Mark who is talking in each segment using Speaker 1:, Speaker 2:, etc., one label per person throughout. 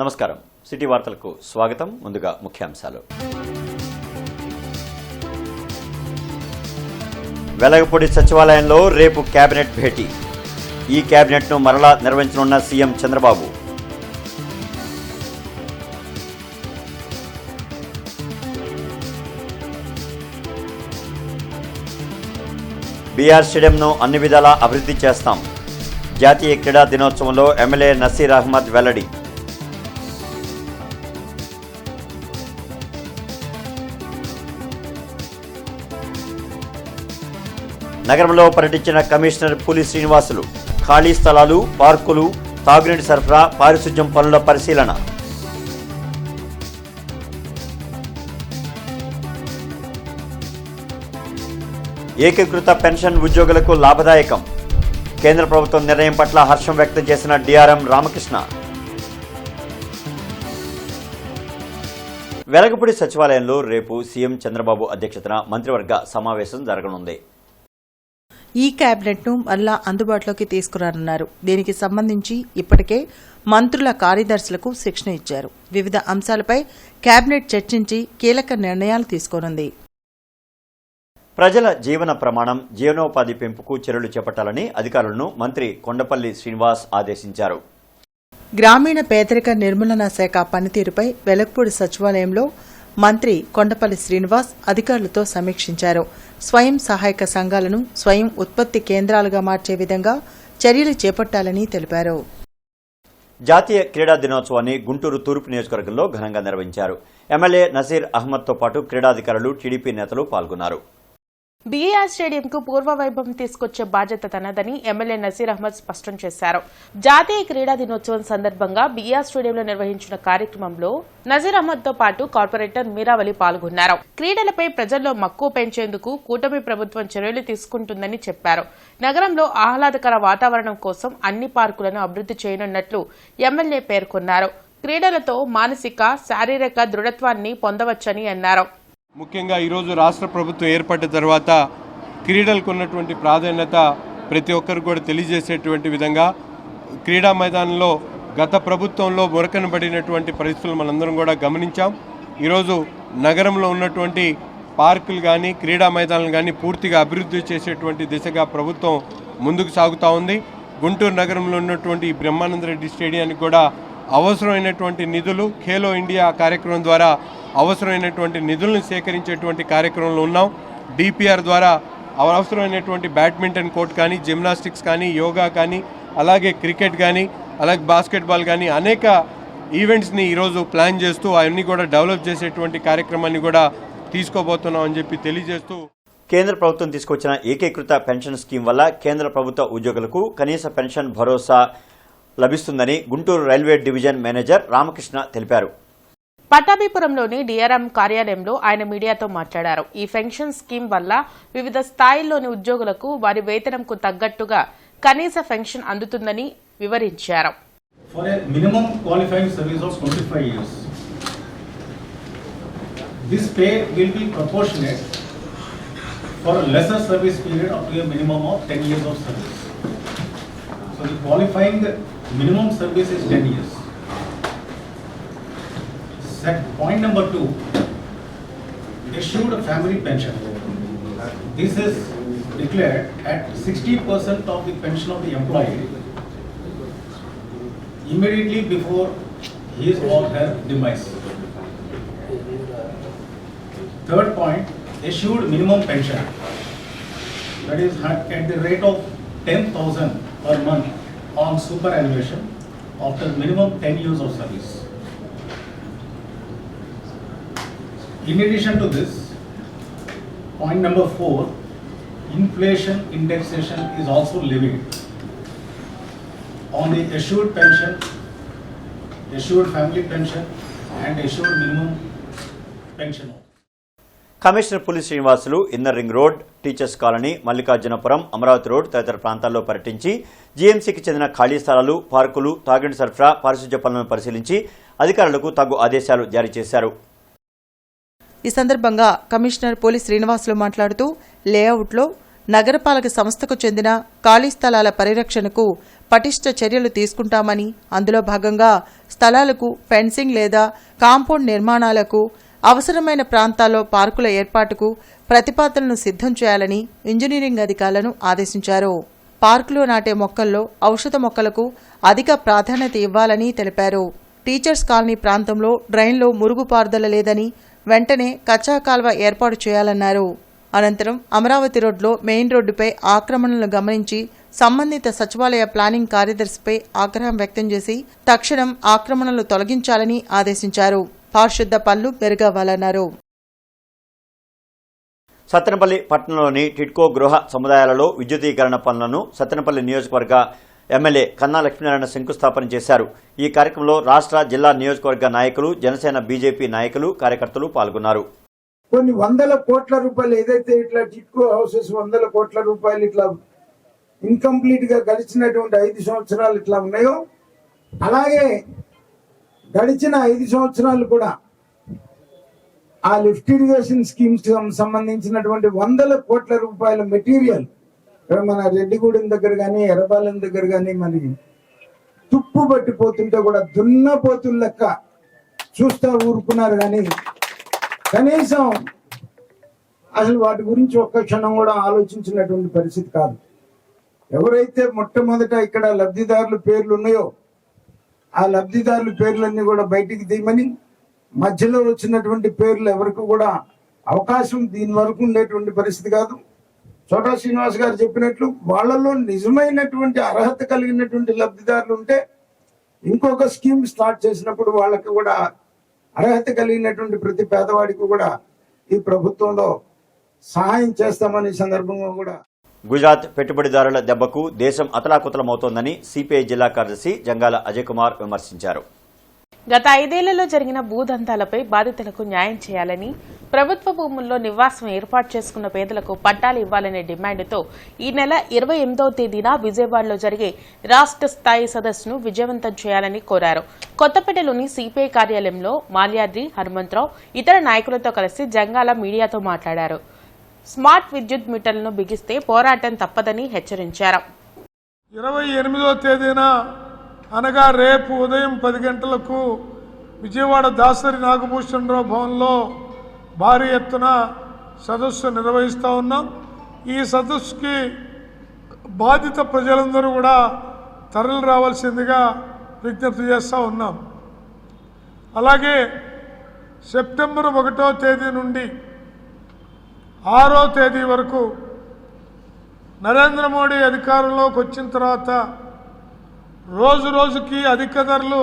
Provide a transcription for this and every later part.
Speaker 1: నమస్కారం. సిటీ వార్తలకు స్వాగతం. ముందుగా ముఖ్యాంశాలు. వెలగపూడి సచివాలయంలో రేపు కేబినెట్ భేటీ. ఈ కేబినెట్ను మరలా నిర్వహించనున్న సీఎం చంద్రబాబు. బీఆర్ స్టేడియంను అన్ని విధాలా అభివృద్ధి చేస్తాం. జాతీయ క్రీడా దినోత్సవంలో ఎమ్మెల్యే నసీర్ అహ్మద్ వెల్లడి. నగరంలో పర్యటించిన కమిషనర్ పులి శ్రీనివాసులు ఖాళీ స్థలాలు, పార్కులు, తాగునీటి సరఫరా, పారిశుధ్యం పనుల పరిశీలన. ఏకీకృత పెన్షన్ ఉద్యోగులకు లాభదాయకం. కేంద్ర ప్రభుత్వం నిర్ణయం పట్ల హర్షం వ్యక్తం చేసిన డిఆర్ఎం రామకృష్ణ. వెలగపూడి సచివాలయంలో రేపు సీఎం చంద్రబాబు అధ్యక్షతన మంత్రివర్గ సమావేశం జరగనుంది.
Speaker 2: ఈ కేబినెట్ను మళ్ళా అందుబాటులోకి తీసుకురానున్నారు. దీనికి సంబంధించి ఇప్పటికే మంత్రుల కార్యదర్శులకు శిక్షణ ఇచ్చారు. వివిధ అంశాలపై కేబినెట్ చర్చించి కీలక నిర్ణయాలు తీసుకోనుంది.
Speaker 1: ప్రజల జీవన ప్రమాణం, జీవనోపాధి పెంపుకు చర్యలు చేపట్టాలని అధికారులను మంత్రి కొండపల్లి శ్రీనివాస్ ఆదేశించారు.
Speaker 2: గ్రామీణ పేదరిక నిర్మూలన శాఖ పనితీరుపై వెలగపూడి సచివాలయంలో మంత్రి కొండపల్లి శ్రీనివాస్ అధికారులతో సమీక్షించారు. స్వయం సహాయక సంఘాలను స్వయం ఉత్పత్తి కేంద్రాలుగా మార్చే విధంగా చర్యలు చేపట్టాలని తెలిపారు.
Speaker 1: జాతీయ క్రీడా దినోత్సవాన్ని గుంటూరు తూర్పు నియోజకవర్గంలో ఘనంగా నిర్వహించారు. ఎమ్మెల్యే నసీర్ అహ్మద్తో పాటు క్రీడాధికారులు, టీడీపీ నేతలు పాల్గొన్నారు.
Speaker 3: బీఆర్ స్టేడియంకు పూర్వ వైభవం తీసుకొచ్చే బాధ్యత తనదని ఎమ్మెల్యే నసీర్ అహ్మద్ స్పష్టం చేశారు. జాతీయ క్రీడా దినోత్సవం సందర్భంగా బీఆర్ స్టేడియంలో నిర్వహించిన కార్యక్రమంలో నజీర్ అహ్మద్తో పాటు కార్పొరేటర్ మీరావలి పాల్గొన్నారు. క్రీడలపై ప్రజల్లో మక్కువ పెంచేందుకు కూటమి ప్రభుత్వం చర్యలు తీసుకుంటుందని చెప్పారు. నగరంలో ఆహ్లాదకర వాతావరణం కోసం అన్ని పార్కులను అభివృద్ధి చేయనున్నట్లు ఎమ్మెల్యే పేర్కొన్నారు. క్రీడలతో మానసిక, శారీరక దృఢత్వాన్ని పొందవచ్చని అన్నారు.
Speaker 4: ముఖ్యంగా ఈరోజు రాష్ట్ర ప్రభుత్వం ఏర్పడిన తర్వాత క్రీడలకు ఉన్నటువంటి ప్రాధాన్యత ప్రతి ఒక్కరు కూడా తెలియజేసేటువంటి విధంగా క్రీడా మైదానంలో గత ప్రభుత్వంలో మురకనబడినటువంటి పరిస్థితులు మనందరం కూడా గమనించాం. ఈరోజు నగరంలో ఉన్నటువంటి పార్కులు కానీ, క్రీడా మైదానాలు కానీ పూర్తిగా అభివృద్ధి చేసేటువంటి దిశగా ప్రభుత్వం ముందుకు సాగుతూ ఉంది. గుంటూరు నగరంలో ఉన్నటువంటి ఈ బ్రహ్మానందరెడ్డి స్టేడియానికి కూడా అవసరమైనటువంటి నిధులు ఖేలో ఇండియా కార్యక్రమం ద్వారా అవసరమైనటువంటి నిధులను సేకరించేటువంటి కార్యక్రమంలో ఉన్నాం. డిపిఆర్ ద్వారా అవసరమైనటువంటి బ్యాడ్మింటన్ కోర్ట్ కానీ, జిమ్నాస్టిక్స్ కానీ, యోగా కానీ, అలాగే క్రికెట్ కానీ, అలాగే బాస్కెట్బాల్ కానీ అనేక ఈవెంట్స్ని ఈరోజు ప్లాన్ చేస్తూ అవన్నీ కూడా డెవలప్ చేసేటువంటి కార్యక్రమాన్ని కూడా తీసుకోబోతున్నాం అని చెప్పి తెలియజేస్తూ,
Speaker 1: కేంద్ర ప్రభుత్వం తీసుకొచ్చిన ఏకీకృత పెన్షన్ స్కీమ్ వల్ల కేంద్ర ప్రభుత్వ ఉద్యోగులకు కనీస పెన్షన్ భరోసా లభిస్తుందని Guntur railway division manager Ramakrishna తెలిపారు.
Speaker 3: పట్టాభిపురంలోని డిఆర్ఎం కార్యాలయంలో ఆయన మీడియాతో మాట్లాడారు. ఈ పెన్షన్ స్కీమ్ వల్ల వివిధ స్థాయిల్లోని ఉద్యోగులకు వారి వేతనంకు తగ్గట్టుగా కనీస పెన్షన్ అందుతుందని వివరించారు.
Speaker 5: For a minimum qualifying service of 25 years, this pay will be proportionate for a lesser service period up to a minimum of 10 years of service. So the qualifying minimum service is 10 years. Point number 2, issued family pension. This is declared at 60% of the pension of the employee immediately before his or her demise. Third point, issued minimum pension, that is at the rate of 10,000 per month on superannuation after minimum 10 years of service. In addition to this, point number 4, inflation indexation is also levied on the assured pension, assured family pension and assured minimum pension.
Speaker 1: Commissioner Puli Srinivasulu inner ring road, teachers colony, Mallikarjunapuram, Amaravati road తదితర ప్రాంతాల్లో పర్యటించి జీఎంసీకి చెందిన ఖాళీ స్థలాలు, పార్కులు, తాగునీటి సరఫరా, పారిశుధ్య పనులను పరిశీలించి అధికారులకు తగు ఆదేశాలు జారీ చేశారు.
Speaker 2: ఈ సందర్భంగా కమిషనర్ పులి శ్రీనివాసులు మాట్లాడుతూ లేఅవుట్లో నగరపాలక సంస్థకు చెందిన ఖాళీ స్థలాల పరిరక్షణకు పటిష్ట చర్యలు తీసుకుంటామని, అందులో భాగంగా స్థలాలకు ఫెన్సింగ్ లేదా కాంపౌండ్ నిర్మాణాలకు, అవసరమైన ప్రాంతాల్లో పార్కుల ఏర్పాటుకు ప్రతిపాదనలు సిద్ధం చేయాలని ఇంజనీరింగ్ అధికారులను ఆదేశించారు. పార్కులో నాటే మొక్కల్లో ఔషధ మొక్కలకు అధిక ప్రాధాన్యత ఇవ్వాలని తెలిపారు. టీచర్స్ కాలనీ ప్రాంతంలో డ్రైన్లో మురుగుపారుదల లేదని వెంటనే కచ్చా కాల్వ ఏర్పాటు చేయాలన్నారు. అనంతరం అమరావతి రోడ్లో మెయిన్ రోడ్డుపై ఆక్రమణలను గమనించి సంబంధిత సచివాలయ ప్లానింగ్ కార్యదర్శిపై ఆగ్రహం వ్యక్తం చేసి తక్షణం ఆక్రమణలు తొలగించాలని ఆదేశించారు. పారిశుద్ధ పనులు మెరుగవ్వాలన్నారు.
Speaker 1: సత్తెనపల్లి పట్టణంలోని టిడ్కో గృహ సముదాయాలలో విద్యుదీకరణ పనులను సత్తెనపల్లి నియోజకవర్గ ఎమ్మెల్యే కన్నా లక్ష్మీనారాయణ శంకుస్థాపన చేశారు. ఈ కార్యక్రమంలో రాష్ట్ర, జిల్లా, నియోజకవర్గ నాయకులు, జనసేన, బీజేపీ నాయకులు, కార్యకర్తలు పాల్గొన్నారు.
Speaker 6: కొన్ని వందల కోట్ల రూపాయలు ఏదైతే ఇట్లా టిడ్కో హౌసెస్ 100 కోట్ల రూపాయలు ఇట్లా ఇన్కంప్లీట్ గా గడిచినటువంటి 5 సంవత్సరాలు ఇట్లా ఉన్నాయో, అలాగే గడిచిన 5 సంవత్సరాలు కూడా ఆ లిఫ్ట్ ఇరిగేషన్ స్కీమ్స్ సంబంధించినటువంటి 100 కోట్ల రూపాయల మెటీరియల్ మన రెడ్డిగూడెం దగ్గర కానీ, ఎర్రబాలెం దగ్గర కానీ మరి తుప్పు పట్టిపోతుంటే కూడా దున్నపోతుల లెక్క చూస్తా ఊరుకున్నారు. కానీ కనీసం అసలు వాటి గురించి ఒక్క క్షణం కూడా ఆలోచించినటువంటి పరిస్థితి కాదు. ఎవరైతే మొట్టమొదట ఇక్కడ లబ్ధిదారుల పేర్లు ఉన్నాయో ఆ లబ్ధిదారుల పేర్లన్నీ కూడా బయటికి తీయమని, మధ్యలో వచ్చినటువంటి పేర్లు ఎవరికి కూడా అవకాశం దీని వరకు ఉండేటువంటి పరిస్థితి కాదు. చోటా శ్రీనివాస్ గారు చెప్పినట్లు వాళ్ళలో నిజమైనటువంటి అర్హత కలిగినటువంటి లబ్ధిదారులు ఉంటే ఇంకొక స్కీమ్ స్టార్ట్ చేసినప్పుడు వాళ్ళకి కూడా అర్హత కలిగినటువంటి ప్రతి పేదవాడికి కూడా ఈ ప్రభుత్వంలో సహాయం చేస్తామని సందర్భంగా కూడా.
Speaker 1: గుజరాత్ పెట్టుబడిదారుల దెబ్బకు దేశం అతలాకుతలమవుతోందని సిపిఐ జిల్లా కార్యదర్శి జంగాల అజయ్ కుమార్ విమర్శించారు.
Speaker 3: గత 5 ఏళ్లలో జరిగిన భూదందాలపై బాధితులకు న్యాయం చేయాలని, ప్రభుత్వ భూముల్లో నివాసం ఏర్పాటు చేసుకున్న పేదలకు పట్టాలు ఇవ్వాలనే డిమాండ్తో ఈ నెల 28వ తేదీన విజయవాడలో జరిగే రాష్ట్ర స్థాయి సదస్సును విజయవంతం చేయాలని కోరారు. కొత్తపేటలోని సిపిఐ కార్యాలయంలో మాల్యాద్రి, హనుమంతరావు ఇతర నాయకులతో కలిసి జంగాల మీడియాతో మాట్లాడారు. స్మార్ట్ విద్యుత్ మీటర్లను బిగిస్తే పోరాటం తప్పదని హెచ్చరించారు.
Speaker 7: 28వ తేదీన అనగా రేపు ఉదయం 10 గంటలకు విజయవాడ దాసరి నాగభూషణరావు భవన్లో భారీ ఎత్తున సదస్సు నిర్వహిస్తూ ఉన్నాం. ఈ సదస్సుకి బాధిత ప్రజలందరూ కూడా తరలి రావాల్సిందిగా విజ్ఞప్తి చేస్తూ ఉన్నాం. అలాగే సెప్టెంబర్ 1వ తేదీ నుండి 6వ తేదీ వరకు నరేంద్ర మోడీ అధికారంలోకి వచ్చిన తర్వాత రోజు రోజుకి అధిక ధరలు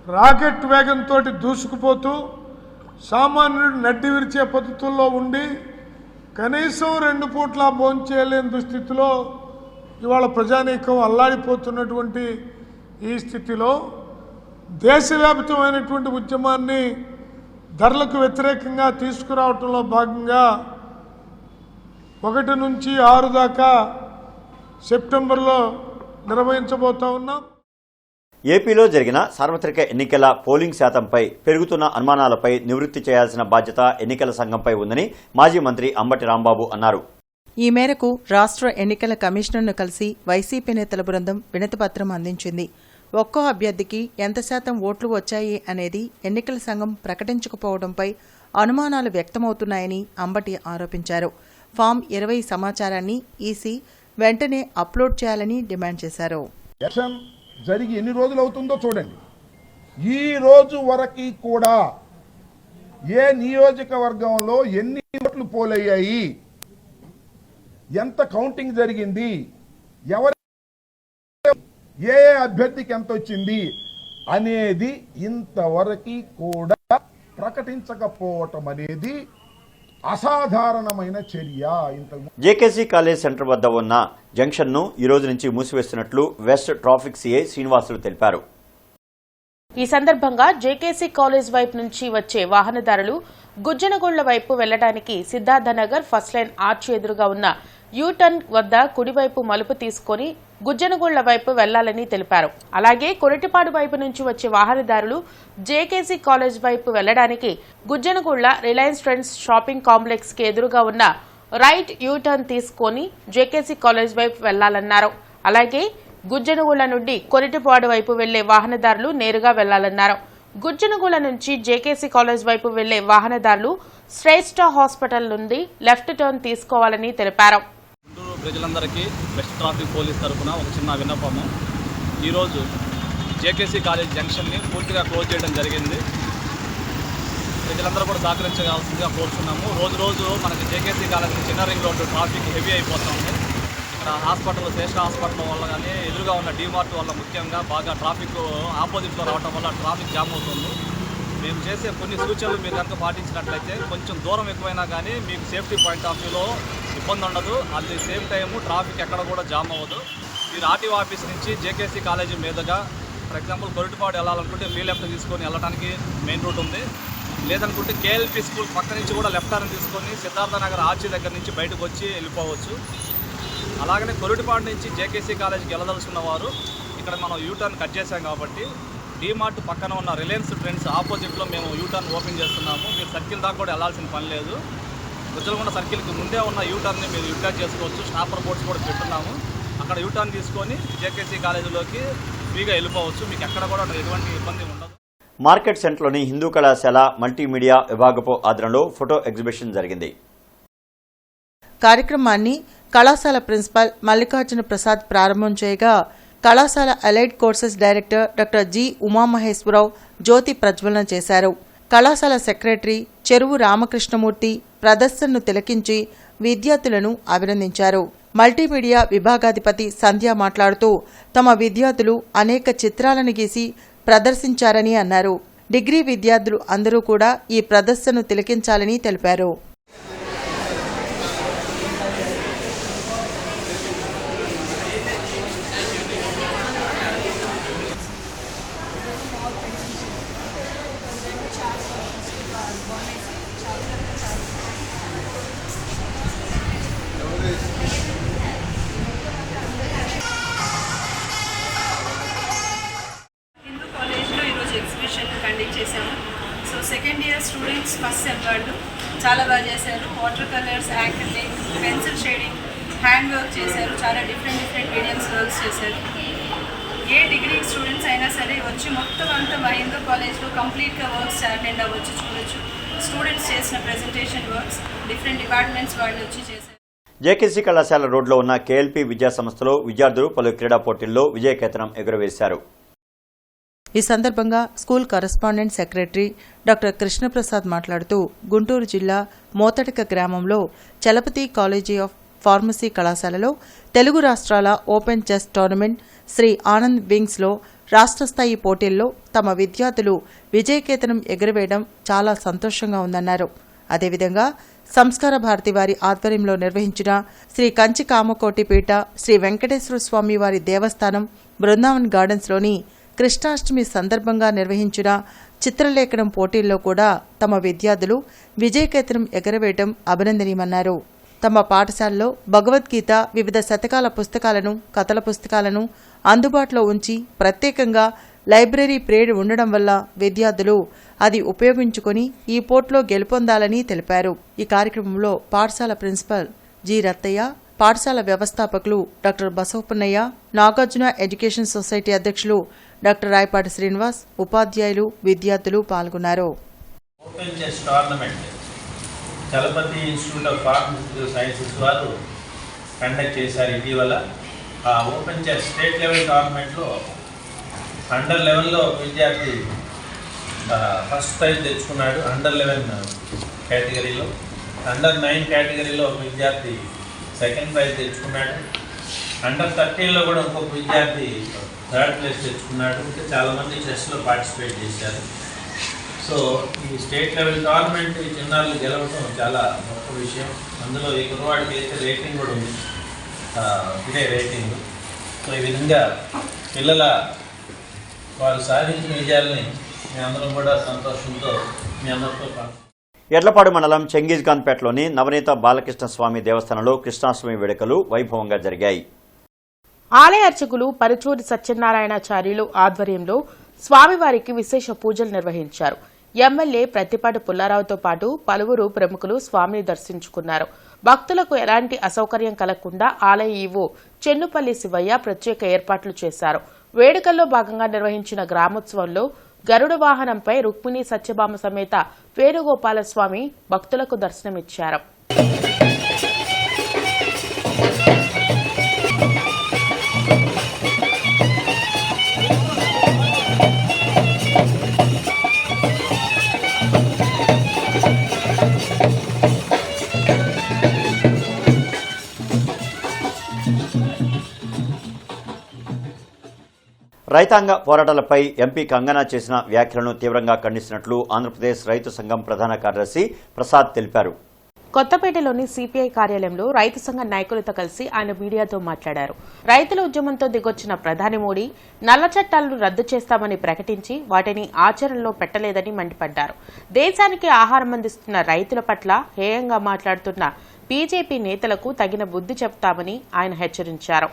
Speaker 7: రాకెట్ వేగంతో దూసుకుపోతూ సామాన్యుడు నడ్డి విరిచే పద్ధతుల్లో ఉండి కనీసం 2 పూట్ల భోంచేయలేని దుస్థితిలో ఇవాళ ప్రజానీకం అల్లాడిపోతున్నటువంటి ఈ స్థితిలో దేశవ్యాప్తమైనటువంటి ఉద్యమాన్ని ధరలకు వ్యతిరేకంగా తీసుకురావటంలో భాగంగా 1 నుంచి 6 దాకా సెప్టెంబర్లో నిర్వహించబోతా ఉన్నాం.
Speaker 1: ఏపీలో జరిగిన సార్వత్రిక ఎన్నికల పోలింగ్ శాతంపై పెరుగుతున్న అనుమానాలపై నివృత్తి చేయాల్సిన బాధ్యత ఎన్నికల సంఘంపై ఉందని మాజీ మంత్రి అంబటి రాంబాబు అన్నారు.
Speaker 2: ఈ మేరకు రాష్ట్ర ఎన్నికల కమిషనర్ను కలిసి వైసీపీ నేతల బృందం వినతిపత్రం అందించింది. ఒక్కో అభ్యర్థికి ఎంత శాతం ఓట్లు వచ్చాయి అనేది ఎన్నికల సంఘం ప్రకటించకపోవడంపై అనుమానాలు వ్యక్తమవుతున్నాయని అంబటి ఆరోపించారు. ఫామ్ 20 సమాచారాన్ని ఈసీ వెంటనే అప్లోడ్ చేయాలని డిమాండ్ చేశారు.
Speaker 8: ఎలక్షన్ జరిగి ఎన్ని రోజులు అవుతుందో చూడండి. ఈ రోజు వరకు కూడా ఏ నియోజకవర్గంలో ఎన్ని ఓట్లు పోలయ్యాయి, ఎంత కౌంటింగ్ జరిగింది, ఎవరు ఏ అభ్యర్థికి ఎంత వచ్చింది అనేది ఇంతవరకు కూడా ప్రకటించకపోవటం అనేది అసాధారణమైన చర్య.
Speaker 1: జేకేసీ కాలేజ్ సెంటర్ వద్ద ఉన్న జంక్షన్ ను ఈ రోజు నుంచి మూసివేస్తున్నట్లు వెస్ట్ ట్రాఫిక్ సిఐ శ్రీనివాసులు తెలిపారు.
Speaker 3: ఈ సందర్భంగా జేకేసీ కాలేజ్ వైపు నుంచి వచ్చే వాహనదారులు గుజ్జనగొండ్ల వైపు వెళ్లడానికి సిద్ధార్థనగర్ ఫస్ట్ లైన్ ఆర్చ్ ఎదురుగా ఉన్న యూటర్న్ వద్ద కుడివైపు మలుపు తీసుకుని గుజ్జనగొండ్ల వైపు వెళ్లాలని తెలిపారు. అలాగే కొరటిపాడు వైపు నుంచి వచ్చే వాహనదారులు జేకేసీ కాలేజ్ వైపు వెళ్లడానికి గుజ్జనగొండ్ల రిలయన్స్ ట్రెండ్స్ షాపింగ్ కాంప్లెక్స్ కి ఎదురుగా ఉన్న రైట్ యూటర్న్ తీసుకొని జేకేసీ కాలేజ్ వైపు వెళ్లాలన్నారు. అలాగే గుజ్జనగూడ నుండి కొరిటిపాడు వైపు వెళ్లే వాహనదారులు నేరుగా వెళ్లాలన్నారు. గుజ్జనగూడ నుంచి జేకేసీ కాలేజ్ వైపు వెళ్లే వాహనదారులు శ్రేష్ఠ హాస్పిటల్ నుండి లెఫ్ట్ టర్న్ తీసుకోవాలని తెలిపారు.
Speaker 9: గుంటూరు ప్రజలందరికీ వెస్ట్ ట్రాఫిక్ పోలీస్ తరఫున ఒక చిన్న విన్నపము. ఈరోజు జేకేసీ కాలేజ్ జంక్షన్ని పూర్తిగా క్లోజ్ చేయడం జరిగింది. ప్రజలందరూ కూడా సహకరించవలసిందిగా కోరుతున్నాము. రోజు మనకి జేకేసీ కాలేజ్ చిన్న రింగ్ రోడ్డు ట్రాఫిక్ హెవీ అయిపోతుంది. ఇక్కడ హాస్పిటల్ శ్రేష్ఠ హాస్పిటల్ వల్ల కానీ ఎదురుగా ఉన్న డీమార్ట్ వల్ల ముఖ్యంగా బాగా ట్రాఫిక్ ఆపోజిట్లో రావడం వల్ల ట్రాఫిక్ జామ్ అవుతుంది. మేము చేసే కొన్ని సూచనలు మీరు కనుక పాటించినట్లయితే కొంచెం దూరం ఎక్కువైనా కానీ మీకు సేఫ్టీ పాయింట్ ఆఫ్ వ్యూలో ఇబ్బంది ఉండదు. At the same time traffic ఎక్కడ కూడా జామ్ అవ్వదు. మీరు ఆర్టీఓ ఆఫీస్ నుంచి జేకేసీ కాలేజీ మీదుగా ఫర్ ఎగ్జాంపుల్ కొరిటిపాడు వెళ్ళాలనుకుంటే ఫ్రీ లెఫ్ట్ తీసుకొని వెళ్ళడానికి మెయిన్ రూట్ ఉంది. లేదనుకుంటే కేఎల్పీ స్కూల్ పక్క నుంచి కూడా లెఫ్ట్ టర్న్ తీసుకొని సిద్ధార్థ నగర్ ఆర్చీ దగ్గర నుంచి బయటకు వచ్చి వెళ్ళిపోవచ్చు. అలాగనే కొరిటిపాడు నుంచి జేకేసీ కాలేజీకి వెళ్ళదలుచుకున్న వారు ఇక్కడ మనం యూటర్న్ కట్ చేసాం కాబట్టి డీమార్ట్ పక్కన ఉన్న రిలయన్స్ ట్రెండ్స్ ఆపోజిట్లో మేము యూటర్న్ ఓపెన్ చేస్తున్నాము. మీరు సర్కిల్ దాకా కూడా వెళ్ళాల్సిన పని లేదు. గుజ్జలగూడ సర్కిల్కి ముందే ఉన్న యూటర్న్ని మీరు యూటిలైజ్ చేసుకోవచ్చు. స్టాపర్ బోర్డ్స్ కూడా పెట్టున్నాము. అక్కడ యూటర్న్ తీసుకొని జేకేసీ కాలేజీలోకి ఫ్రీగా వెళ్ళిపోవచ్చు. మీకు ఎక్కడ కూడా ఎటువంటి ఇబ్బంది ఉండదు.
Speaker 1: మార్కెట్ సెంటర్లోని హిందూ కళాశాల మల్టీమీడియా విభాగపు ఆధ్వర్యంలో ఫోటో ఎగ్జిబిషన్ జరిగింది.
Speaker 2: కార్యక్రమాన్ని కళాశాల ప్రిన్సిపల్ మల్లికార్జున ప్రసాద్ ప్రారంభం చేయగా కళాశాల allied courses director doctor G Umamaheswararao జ్యోతి ప్రజ్వలన చేశారు. కళాశాల సెక్రటరీ చెరువు రామకృష్ణమూర్తి ప్రదర్శనను తిలకించి విద్యార్థులను అభినందించారు. మల్టీమీడియా విభాగాధిపతి సంధ్య మాట్లాడుతూ తమ విద్యార్థులు అనేక చిత్రాలను గీసి ప్రదర్శించారని అన్నారు. డిగ్రీ విద్యార్థులు అందరూ కూడా ఈ ప్రదర్శనను తిలకించాలని తెలిపారు.
Speaker 10: Second year students first sem వాళ్ళు చాలా బాగా చేశారు. Water colours, acrylic, pencil shading, hand work చేశారు. చాలా డిఫరెంట్ మీడియంస్ వర్క్స్ చేశారు. ఏ డిగ్రీ స్టూడెంట్స్ అయినా సరే వచ్చి మొత్తం అంతా మా హిందూ కాలేజ్లో కంప్లీట్గా వర్క్స్ అటెండ్ అవ్వచ్చు, చూడొచ్చు. స్టూడెంట్స్ చేసిన ప్రెజెంటేషన్ వర్క్స్ డిఫరెంట్ డిపార్ట్మెంట్స్ వాళ్ళు వచ్చి చేశారు.
Speaker 1: జేకేసీ కళాశాల రోడ్లో ఉన్న కేఎల్పీ విద్యా సంస్థలో విద్యార్థులు పలు క్రీడా పోటీల్లో విజయకేతనం ఎగురవేశారు.
Speaker 2: ఈ సందర్భంగా school correspondent secretary doctor Krishnaprasad మాట్లాడుతూ గుంటూరు జిల్లా మోతటిక గ్రామంలో చలపతి కాలేజీ ఆఫ్ ఫార్మసీ కళాశాలలో తెలుగు రాష్ట్రాల open chess tournament Shri Anand వింగ్స్లో రాష్ట్ర స్థాయి పోటీల్లో తమ విద్యార్థులు విజయకేతనం ఎగురవేయడం చాలా సంతోషంగా ఉందన్నారు. అదేవిధంగా సంస్కార భారతి వారి ఆధ్వర్యంలో నిర్వహించిన శ్రీ కంచి కామకోటి పీఠ శ్రీ వెంకటేశ్వర స్వామి వారి దేవస్థానం బృందావన్ గార్డెన్స్లోని కృష్ణాష్టమి సందర్భంగా నిర్వహించిన చిత్రలేఖనం పోటీల్లో కూడా తమ విద్యార్థులు విజయకేతనం ఎగరవేయడం అభినందనీయమన్నారు. తమ పాఠశాలలో భగవద్గీత, వివిధ శతకాల పుస్తకాలను, కథల పుస్తకాలను అందుబాటులో ఉంచి ప్రత్యేకంగా లైబ్రరీ పీరియడ్ ఉండడం వల్ల విద్యార్థులు అది ఉపయోగించుకుని ఈ పోటీలో గెలుపొందాలని తెలిపారు. ఈ కార్యక్రమంలో పాఠశాల ప్రిన్సిపల్ జి రత్తయ్య, పాఠశాల వ్యవస్థాపకులు doctor Basavapunnaiah, Nagarjuna education society అధ్యక్షులు డాక్టర్ రాయపాటి శ్రీనివాస్, ఉపాధ్యాయులు, విద్యార్థులు పాల్గొన్నారు.
Speaker 11: Open chess tournament Chalapathi institute of pharmaceutical sciences వారు కండక్ట్ చేశారు ఇటీవల. ఆ ఓపెన్ చెస్ స్టేట్ లెవెల్ టోర్నమెంట్లో అండర్ లెవెల్లో విద్యార్థి ఫస్ట్ ప్రైజ్ తెచ్చుకున్నాడు. అండర్ 11 కేటగిరీలో, అండర్ 9 కేటగిరీలో ఒక విద్యార్థి సెకండ్ ప్రైజ్ తెచ్చుకున్నాడు. అండర్ 13లో కూడా ఇంకొక విద్యార్థి థర్డ్ ప్లేస్ తెచ్చుకున్నాడు. ఇంకా చాలామంది చెస్లో పార్టిసిపేట్ చేశారు. సో ఈ స్టేట్ లెవెల్ టోర్నమెంట్ ఈ చిన్నారులు గెలవడం చాలా గొప్ప విషయం. అందులో ఈ కుర్రవాడికి అయితే రేటింగ్ కూడా ఉంది, ఇదే రేటింగ్. సో ఈ విధంగా పిల్లల వాళ్ళు సాధించిన విజయాలని మీ అందరం కూడా సంతోషంతో మీ అందరితో
Speaker 1: ఎడ్లపాడు మండలం చెంగీజ్ఖాన్పేటలోని నవనీత బాలకృష్ణ స్వామి దేవస్థానంలో కృష్ణాష్టమి వేడుకలు వైభవంగా జరిగాయి.
Speaker 3: ఆలయ అర్చకులు పరుచూరి సత్యనారాయణాచార్యులు ఆధ్వర్యంలో స్వామివారికి విశేష పూజలు నిర్వహించారు. ఎమ్మెల్యే ప్రత్తిపాటి పుల్లారావుతో పాటు పలువురు ప్రముఖులు స్వామిని దర్శించుకున్నారు. భక్తులకు ఎలాంటి అసౌకర్యం కలగకుండా ఆలయ ఈవో చెన్నుపల్లి శివయ్య ప్రత్యేక ఏర్పాట్లు చేశారు. వేడుకల్లో భాగంగా నిర్వహించిన గ్రామోత్సవంలో గరుడ వాహనంపై రుక్మిణి సత్యభామ సమేత వేణుగోపాలస్వామి భక్తులకు దర్శనమిచ్చారు.
Speaker 1: రైతాంగ పోరాటాలపై ఎంపీ కంగనా చేసిన వ్యాఖ్యలను తీవ్రంగా ఖండిస్తున్నట్లు ఆంధ్రప్రదేశ్ రైతు సంఘం ప్రధాన కార్యదర్శి ప్రసాద్ తెలిపారు.
Speaker 3: కొత్తపేటలోని సిపిఐ కార్యాలయంలో రైతు సంఘ నాయకులతో కలిసి ఆయన మీడియాతో మాట్లాడారు. రైతుల ఉద్యమంతో దిగొచ్చిన ప్రధాని మోడీ నల్ల చట్టాలను రద్దు చేస్తామని ప్రకటించి వాటిని ఆచరణలో పెట్టలేదని మండిపడ్డారు. దేశానికి ఆహారం అందిస్తున్న రైతుల పట్ల హేయంగా మాట్లాడుతున్న బీజేపీ నేతలకు తగిన బుద్ధి చెప్తామని ఆయన హెచ్చరించారు.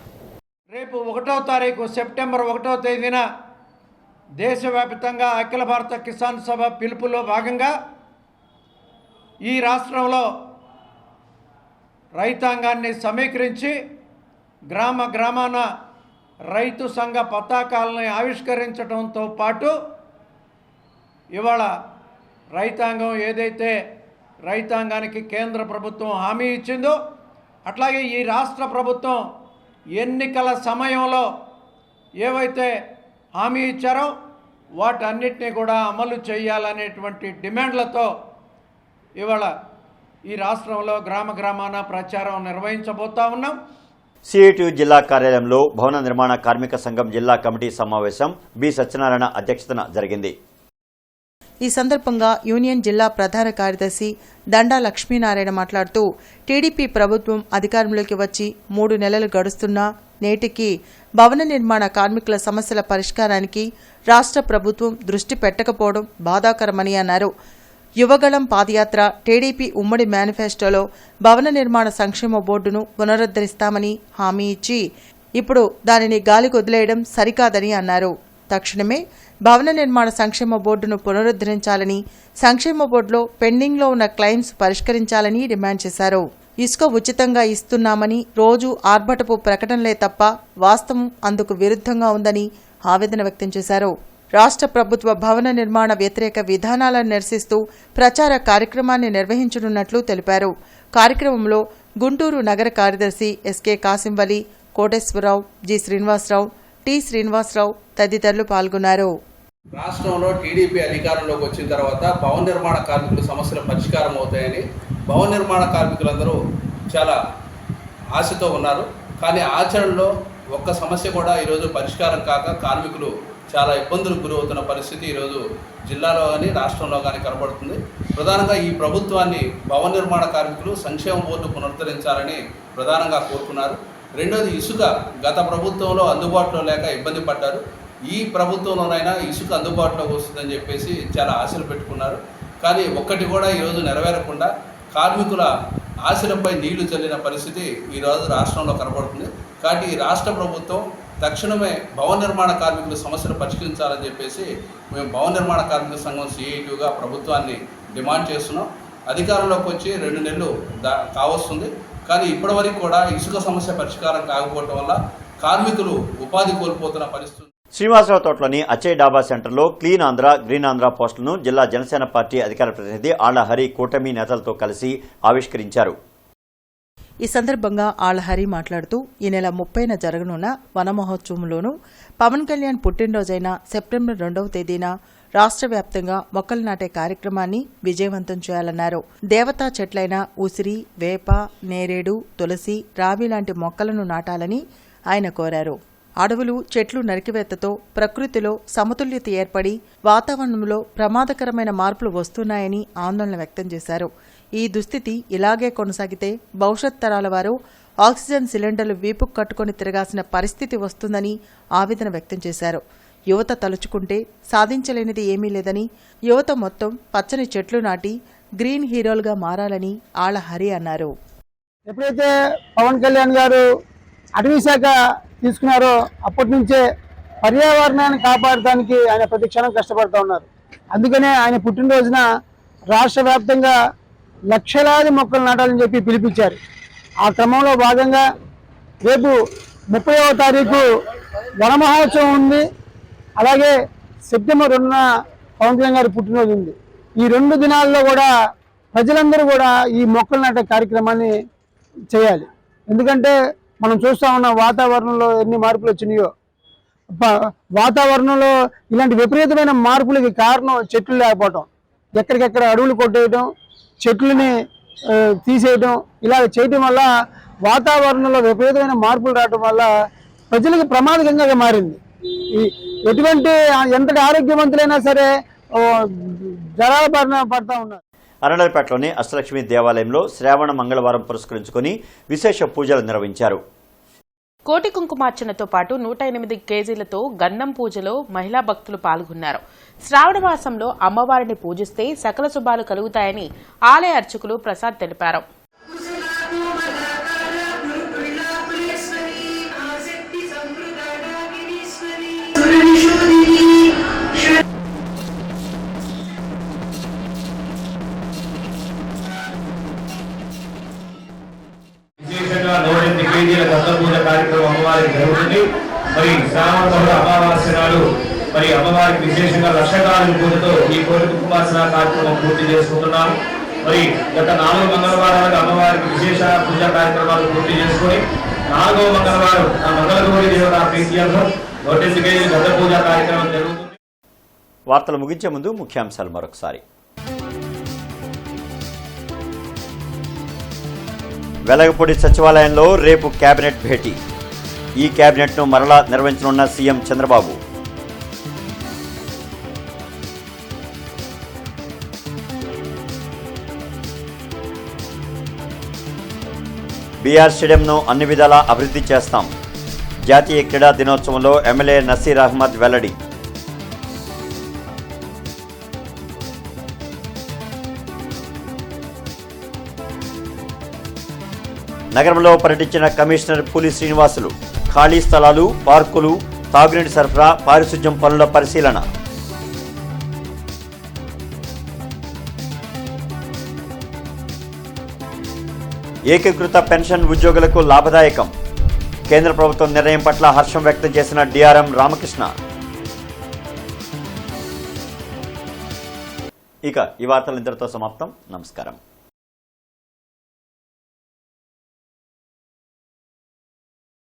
Speaker 12: రేపు 1వ తారీఖు సెప్టెంబర్ 1వ తేదీన దేశవ్యాప్తంగా అఖిల భారత కిసాన్ సభ పిలుపులో భాగంగా ఈ రాష్ట్రంలో రైతాంగాన్ని సమీకరించి గ్రామ గ్రామాన రైతు సంఘ పతాకాలను ఆవిష్కరించడంతో పాటు ఇవాళ రైతాంగం ఏదైతే రైతాంగానికి కేంద్ర ప్రభుత్వం హామీ ఇచ్చిందో అట్లాగే ఈ రాష్ట్ర ప్రభుత్వం ఎన్నికల సమయంలో ఏవైతే హామీ ఇచ్చారో వాటన్నిటినీ కూడా అమలు చేయాలనేటువంటి డిమాండ్లతో ఇవాళ ఈ రాష్ట్రంలో గ్రామ గ్రామాన ప్రచారం నిర్వహించబోతా ఉన్నాం.
Speaker 1: సిఐటియు జిల్లా కార్యాలయంలో భవన నిర్మాణ కార్మిక సంఘం జిల్లా కమిటీ సమావేశం బి సత్యనారాయణ అధ్యక్షతన జరిగింది.
Speaker 2: ఈ సందర్భంగా యూనియన్ జిల్లా ప్రధాన కార్యదర్శి దండా లక్ష్మీనారాయణ మాట్లాడుతూ టీడీపీ ప్రభుత్వం అధికారంలోకి వచ్చి 3 నెలలు గడుస్తున్నా నేటికి భవన నిర్మాణ కార్మికుల సమస్యల పరిష్కారానికి రాష్ట్ర ప్రభుత్వం దృష్టి పెట్టకపోవడం బాధాకరమని అన్నారు. యువగళం పాదయాత్ర టీడీపీ ఉమ్మడి మేనిఫెస్టోలో భవన నిర్మాణ సంక్షేమ బోర్డును పునరుద్ధరిస్తామని హామీ ఇచ్చి ఇప్పుడు దానిని గాలికొదిలేయడం సరికాదని అన్నారు. తక్షణమే భవన నిర్మాణ సంక్షేమ బోర్డును పునరుద్ధరించాలని, సంక్షేమ బోర్డులో పెండింగ్లో ఉన్న క్లెయిమ్స్ పరిష్కరించాలని డిమాండ్ చేశారు. ఇసుక ఉచితంగా ఇస్తున్నామని రోజు ఆర్భటపు ప్రకటనలే తప్ప వాస్తవం అందుకు విరుద్ధంగా ఉందని ఆవేదన వ్యక్తం చేశారు. రాష్ట్ర ప్రభుత్వ భవన నిర్మాణ వ్యతిరేక విధానాలను నిరసిస్తూ ప్రచార కార్యక్రమాన్ని నిర్వహించనున్నట్లు తెలిపారు. కార్యక్రమంలో గుంటూరు నగర కార్యదర్శి SK Kasimvali, Koteswararao, G Srinivasarao, T Srinivasarao తదితరులు పాల్గొన్నారు.
Speaker 13: రాష్ట్రంలో టీడీపీ అధికారంలోకి వచ్చిన తర్వాత భవన నిర్మాణ కార్మికుల సమస్యల పరిష్కారం అవుతాయని భవన నిర్మాణ కార్మికులందరూ చాలా ఆశతో ఉన్నారు. కానీ ఆచరణలో ఒక్క సమస్య కూడా ఈరోజు పరిష్కారం కాక కార్మికులు చాలా ఇబ్బందులకు గురవుతున్న పరిస్థితి ఈరోజు జిల్లాలో కానీ రాష్ట్రంలో కానీ కనబడుతుంది. ప్రధానంగా ఈ ప్రభుత్వాన్ని భవన నిర్మాణ కార్మికులు సంక్షేమ బోర్డు పునరుద్ధరించాలని ప్రధానంగా కోరుకున్నారు. రెండోది ఇసుక గత ప్రభుత్వంలో అందుబాటులో లేక ఇబ్బంది పడ్డారు. ఈ ప్రభుత్వంలోనైనా ఇసుక అందుబాటులోకి వస్తుందని చెప్పేసి చాలా ఆశలు పెట్టుకున్నారు. కానీ ఒక్కటి కూడా ఈరోజు నెరవేరకుండా కార్మికుల ఆశలపై నీళ్లు చల్లిన పరిస్థితి ఈరోజు రాష్ట్రంలో కనబడుతుంది. కాబట్టి ఈ రాష్ట్ర ప్రభుత్వం తక్షణమే భవన నిర్మాణ కార్మికుల సమస్యలు పరిష్కరించాలని చెప్పేసి మేము భవన నిర్మాణ కార్మిక సంఘం సిఐటియుగా ప్రభుత్వాన్ని డిమాండ్ చేస్తున్నాం. అధికారంలోకి వచ్చి 2 నెలలు కావస్తుంది. కానీ ఇప్పటివరకు కూడా ఇసుక సమస్య పరిష్కారం కాకపోవడం వల్ల కార్మికులు ఉపాధి కోల్పోతున్న పరిస్థితి.
Speaker 1: శ్రీనివాసరావు తోటలోని అచ్చయ్ డాబా సెంటర్లో క్లీన్ ఆంధ్ర, గ్రీన్ ఆంధ్ర పోస్టులను జిల్లా జనసేన పార్టీ అధికార ప్రతినిధి ఆళ్లహరి కూటమి నేతలతో కలిసి ఆవిష్కరించారు.
Speaker 2: ఈ సందర్భంగా ఆళ్లహరి మాట్లాడుతూ ఈ నెల 30న జరగనున్న వన మహోత్సవంలోనూ పవన్ కళ్యాణ్ పుట్టినరోజైన సెప్టెంబర్ 2వ తేదీన రాష్ట్ర వ్యాప్తంగా మొక్కలు నాటే కార్యక్రమాన్ని విజయవంతం చేయాలన్నారు. దేవతా చెట్లైన ఉసిరి, వేప, నేరేడు, తులసి, రావి లాంటి మొక్కలను నాటాలని ఆయన కోరారు. అడవులు, చెట్లు నరికివేతతో ప్రకృతిలో సమతుల్యత ఏర్పడి వాతావరణంలో ప్రమాదకరమైన మార్పులు వస్తున్నాయని ఆందోళన వ్యక్తం చేశారు. ఈ దుస్థితి ఇలాగే కొనసాగితే భవిష్యత్ తరాల వారు ఆక్సిజన్ సిలిండర్లు వీపుకు కట్టుకుని తిరగాల్సిన పరిస్థితి వస్తుందని ఆవేదన వ్యక్తం చేశారు. యువత తలుచుకుంటే సాధించలేనిది ఏమీ లేదని, యువత మొత్తం పచ్చని చెట్లు నాటి గ్రీన్ హీరోలుగా మారాలని ఆళ్లహరి అన్నారు.
Speaker 14: ఎప్పుడైతే పవన్ కళ్యాణ్ గారు అటవీ శాఖ తీసుకున్నారో అప్పటి నుంచే పర్యావరణాన్ని కాపాడటానికి ఆయన ప్రతి క్షణం కష్టపడుతూ ఉన్నారు. అందుకనే ఆయన పుట్టినరోజున రాష్ట్ర వ్యాప్తంగా లక్షలాది మొక్కలు నాటాలని చెప్పి పిలిపించారు. ఆ క్రమంలో భాగంగా రేపు 30వ తారీఖు వన మహోత్సవం ఉంది. అలాగే సెప్టెంబర్ 2న పవన్ కళ్యాణ్ గారి పుట్టినరోజు ఉంది. ఈ 2 దినాల్లో కూడా ప్రజలందరూ కూడా ఈ మొక్కలు నాటే కార్యక్రమాన్ని చేయాలి. ఎందుకంటే మనం చూస్తూ ఉన్న వాతావరణంలో ఎన్ని మార్పులు వచ్చినాయో, వాతావరణంలో ఇలాంటి విపరీతమైన మార్పులకి కారణం చెట్లు లేకపోవటం, ఎక్కడికెక్కడ అడవులు కొట్టేయటం, చెట్లని తీసేయటం, ఇలా చేయటం వల్ల వాతావరణంలో విపరీతమైన మార్పులు రావటం వల్ల ప్రజలకు ప్రమాదకంగా మారింది. ఎటువంటి ఎంతటి ఆరోగ్యవంతులైనా సరే జ్వరాల బారిన పడతా ఉన్నారు.
Speaker 1: అరండలపేటలోని అష్టలక్ష్మి దేవాలయంలో శ్రావణ మంగళవారం పురస్కరించుకుని విశేష పూజలు నిర్వహించారు.
Speaker 3: కోటి కుంకుమార్చనతో పాటు 108 కేజీలతో గంధం పూజలో మహిళా భక్తులు పాల్గొన్నారు. శ్రావణ మాసంలో అమ్మవారిని పూజిస్తే సకల శుభాలు కలుగుతాయని ఆలయ అర్చకులు ప్రసాద్ తెలిపారు.
Speaker 11: విశేషంగా 108 కేజీల గంధం పూజ కార్యక్రమం అమ్మవారికి జరుగుతుంది. మరి శ్రావణ అమావాస్య నాడు మరి అమ్మవారికి విశేషంగా లక్షకాల పూజతో ఈ కోటి కుంకుమార్చన కార్యక్రమం పూర్తి చేసుకుంటున్నాం. మరి గత 4 మంగళవారాలుగా అమ్మవారికి విశేష పూజా కార్యక్రమాలు పూర్తి చేసుకుని 4వ మంగళవారం ఆ మంగళగౌరి దేవత ప్రీత్యర్థం 108 కేజీల గంధ పూజా కార్యక్రమం జరుగుతుంది.
Speaker 1: వార్తలు ముగించే ముందు ముఖ్యాంశాలు మరొకసారి. వెలగపూడి సచివాలయంలో రేపు కేబినెట్ భేటీ. ఈ కేబినెట్ను మరలా నిర్వహించనున్న సీఎం చంద్రబాబు. బీఆర్ స్టేడియంను అన్ని విధాలా అభివృద్ధి చేస్తాం. జాతీయ క్రీడా దినోత్సవంలో ఎమ్మెల్యే నసీర్ అహ్మద్ వెల్లడి. నగరంలో పర్యటించిన కమిషనర్ పులి శ్రీనివాసులు ఖాళీ స్థలాలు, పార్కులు, తాగునీటి సరఫరా, పారిశుధ్యం పనుల పరిశీలన. ఏకీకృత పెన్షన్ ఉద్యోగులకు లాభదాయకం. కేంద్ర ప్రభుత్వం నిర్ణయం పట్ల హర్షం వ్యక్తం చేసిన డిఆర్ఎం రామకృష్ణ. ఇక ఈ వార్తలు ఇంతటితో సమాప్తం. నమస్కారం.